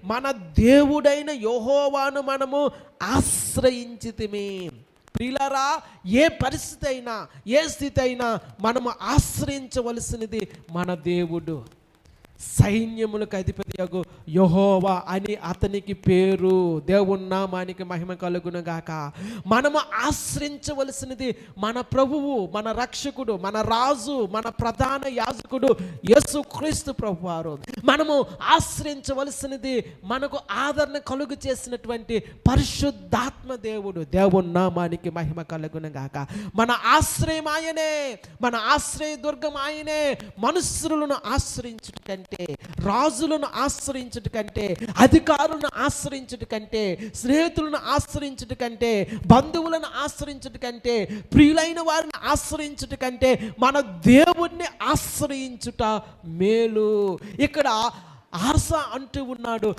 మన దేవుడైన యెహోవాను మనము ఆశ్రయించితిమి. ప్రియులారా, ఏ పరిస్థితి అయినా, ఏ స్థితి అయినా మనము ఆశ్రయించవలసినది మన దేవుడు. సైన్యములకు అధిపతియగు యెహోవా అని అతనికి పేరు. దేవుని నామానికి మహిమ కలుగును గాక. మనము ఆశ్రయించవలసినది మన ప్రభువు, మన రక్షకుడు, మన రాజు, మన ప్రధాన యాజకుడు యేసుక్రీస్తు ప్రభువారు. మనము ఆశ్రయించవలసినది మనకు ఆదరణ కలుగు చేసినటువంటి పరిశుద్ధాత్మ దేవుడు. దేవుని నామానికి మహిమ కలుగును గాక. మన ఆశ్రయం ఆయనే, మన ఆశ్రయ దుర్గం ఆయనే. మనుష్యులను ఆశ్రయించుట కంటే, రాజులను ఆశ్రయించుట కంటే, అధికారులను ఆశ్రయించుట కంటే, స్నేహితులను ఆశ్రయించుట కంటే, బంధువులను ఆశ్రయించుట కంటే, ప్రియులైన వారిని ఆశ్రయించుట కంటే మన దేవుణ్ణి ఆశ్రయించుట మేలు. ఇక్కడ ఆస అంటూ ఉన్నాడు,